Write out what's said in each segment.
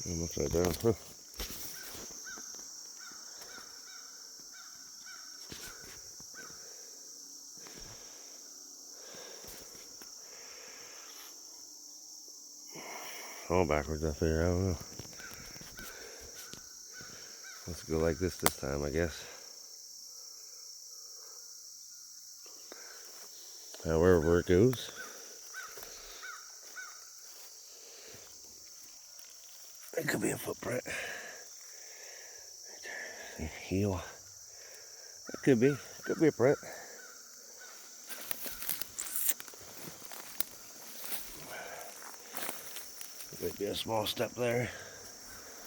I'm upside down, huh? All backwards up here, I don't know. Let's go like this time, I guess. However it goes. It could be a footprint. Heel. It could be. Could be a print. Might be a small step there.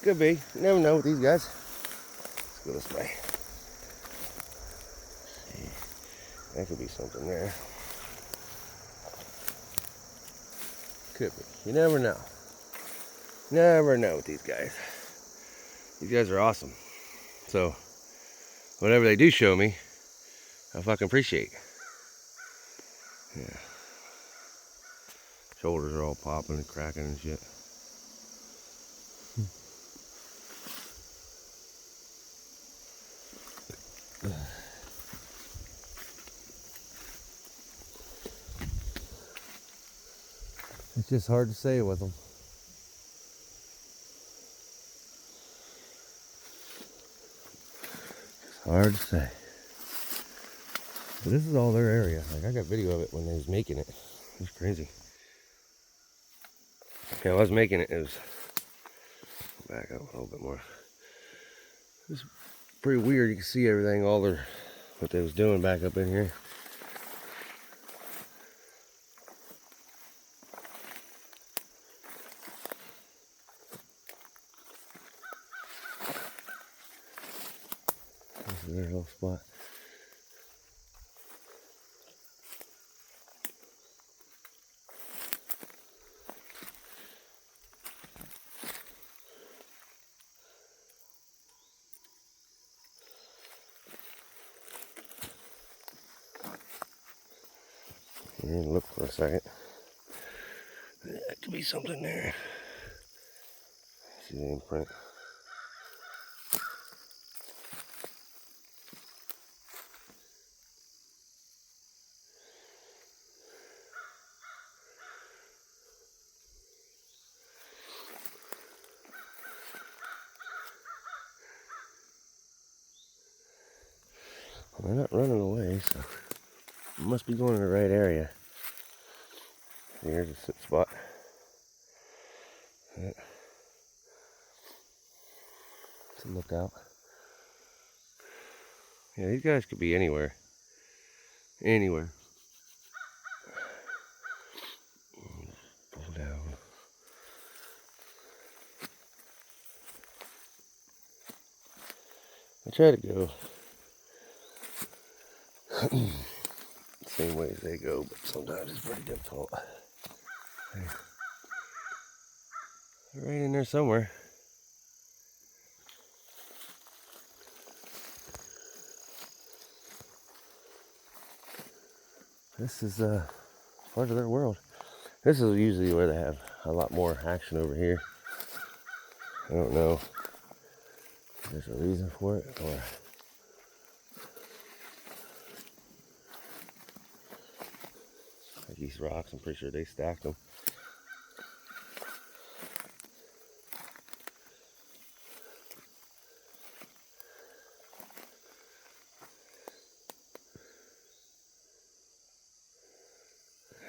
Could be. You never know with these guys. Let's go this way. See. That could be something there. Could be. You never know. Never know with these guys. These guys are awesome. So, whatever they do show me, I fucking appreciate. Yeah. Shoulders are all popping and cracking and shit. It's just hard to say with them. It's hard to say. But this is all their area. Like, I got video of it when they was making it. It was crazy. Okay, I was making it. It was back up a little bit more. It was pretty weird. You can see everything, all their what they was doing back up in here. This is their little spot. Look for a second. That could be something there. See the imprint. Well, they're not running away, so it must be going in the right area. Here's a sit spot. Yeah. To look out. Yeah, these guys could be anywhere. Anywhere. Pull down. I try to go same way as they go, but sometimes it's pretty difficult. They're right in there somewhere. This is part of their world. This is usually where they have a lot more action over here. I don't know if there's a reason for it or like these rocks, I'm pretty sure they stacked them.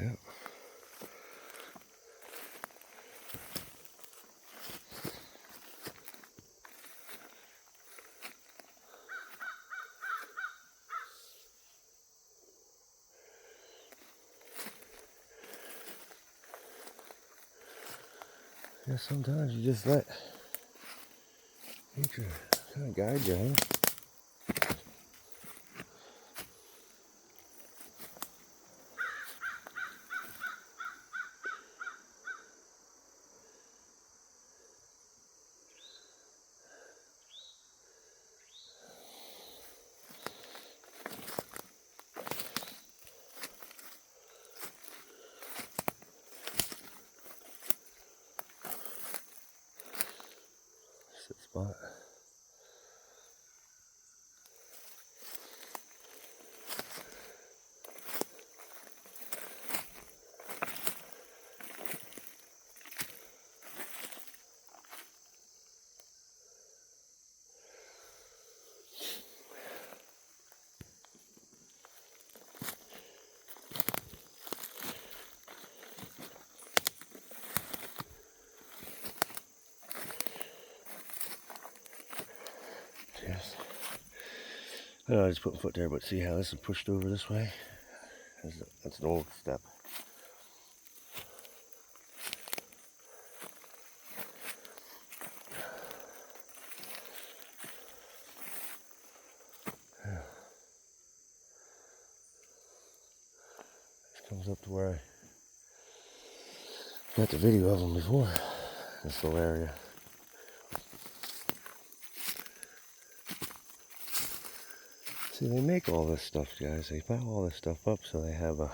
Yeah. Yeah, sometimes you just let nature kind of guide you, huh? spot. Yes. I know I just put my foot there, but see how this is pushed over this way? That's an old step. This comes up to where I got the video of them before. This little area. See, they make all this stuff, guys. They pile all this stuff up so they have a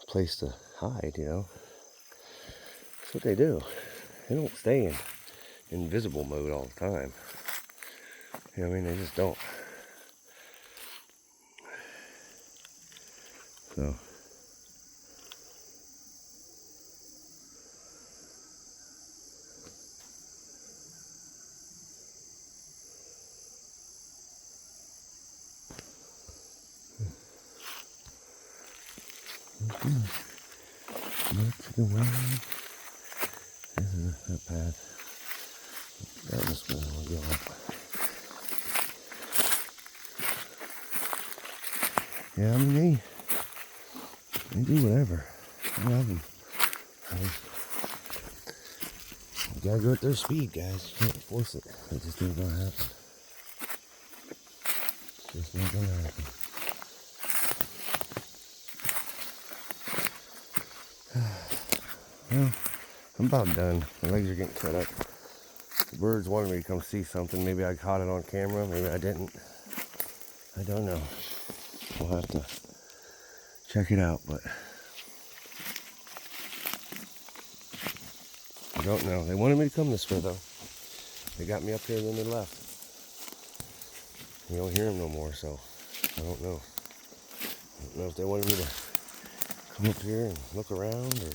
place to hide, you know. That's what they do. They don't stay in invisible mode all the time. You know what I mean? They just don't. So. Look to the way. This is that path. That must be where we'll go up. Yeah, I mean, they do whatever. I love them. You gotta go at their speed, guys. You can't force it. It just ain't gonna happen. Just not gonna happen. Well, I'm about done. My legs are getting cut up. The birds wanted me to come see something. Maybe I caught it on camera. Maybe I didn't. I don't know. We'll have to check it out, but I don't know. They wanted me to come this way, though. They got me up here and then they left. You don't hear them no more, so I don't know. I don't know if they wanted me to come up here and look around, or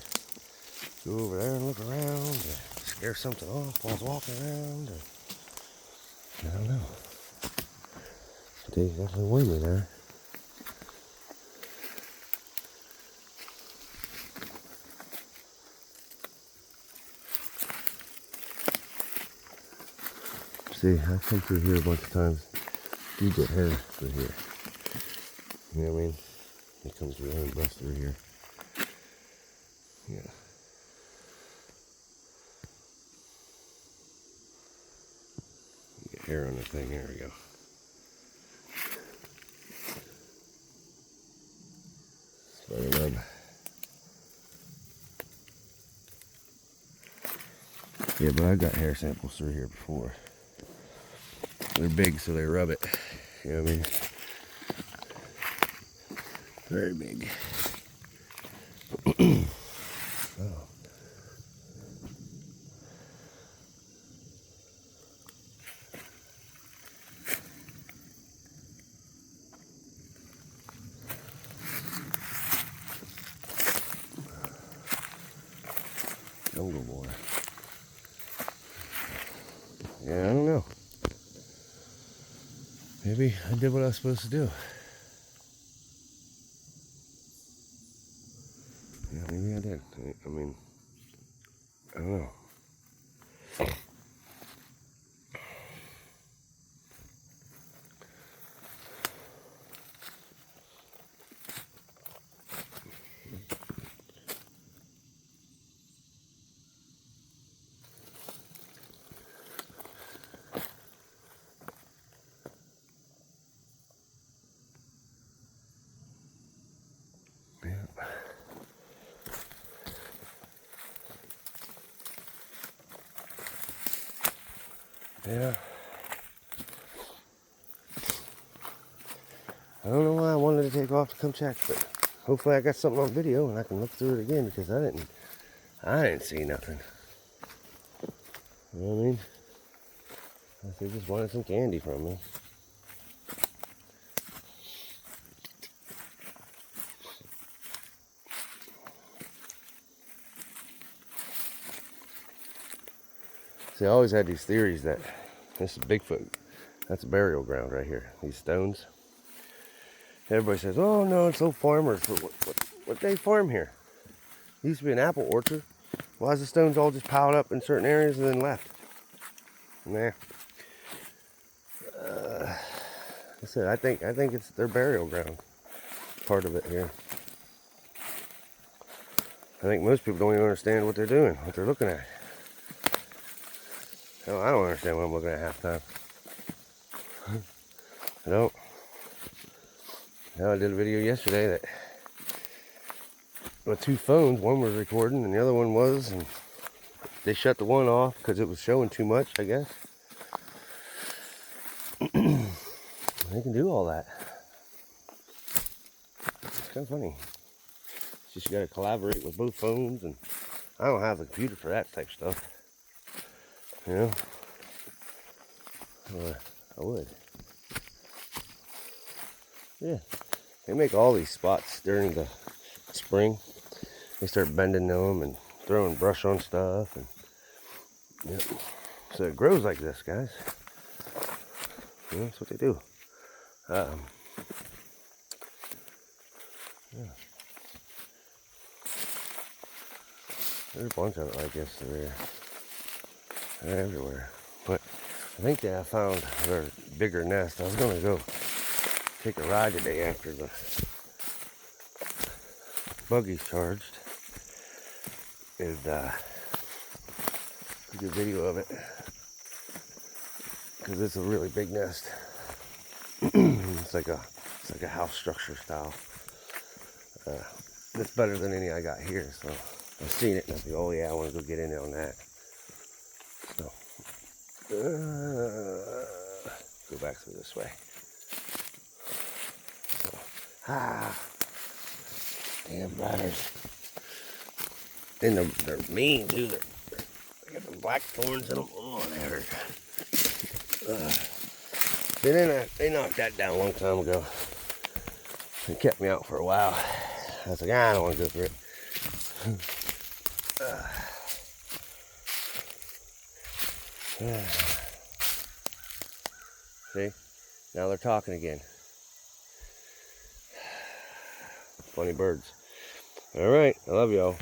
go over there and look around, or scare something off while I was walking around, or I don't know. But they definitely wanted me there. See, I've come through here a bunch of times. You get hair through here. You know what I mean? It comes through here and busts through here. Yeah. You get hair on the thing. There we go. Spider web. Yeah, but I've got hair samples through here before. They're big, so they rub it. You know what I mean? Very big. Oh. Jungle boy. Yeah, I don't know. Maybe I did what I was supposed to do. Yeah, maybe I did. I mean, I don't know. Yeah. I don't know why I wanted to take off to come check, but hopefully I got something on video and I can look through it again, because I didn't see nothing. You know what I mean? They just wanted some candy from me. See, I always had these theories that this is Bigfoot. That's a burial ground right here. These stones. Everybody says, "Oh no, it's so farmers." But what they farm here? It used to be an apple orchard. Why is the stones all just piled up in certain areas and then left? Nah. I said, I think it's their burial ground. Part of it here. I think most people don't even understand what they're doing, what they're looking at. Hell, I don't understand what I'm looking at half the time. I don't. Now I did a video yesterday that with 2 phones, one was recording and the other one was, and they shut the one off because it was showing too much, I guess. They can do all that. It's kind of funny. It's just you got to collaborate with both phones, and I don't have a computer for that type of stuff. You know? I would. Yeah. They make all these spots during the spring. They start bending them and throwing brush on stuff, and yeah. So it grows like this, guys. You know, that's what they do. Yeah. There's a bunch of it, I guess. They're everywhere. But I think that I found their bigger nest. I was going to go take a ride today after the buggy's charged and do a video of it, because it's a really big nest. It's like a house structure style. It's better than any I got here, so I've seen it and I think, oh yeah, I want to go get in on that. So go back through this way. So, damn bladders. And they're mean too. They got the black thorns in them. Oh, they hurt. They knocked that down a long time ago. They kept me out for a while. I was like, I don't want to go for it. See? Now they're talking again. Funny birds. All right. I love y'all.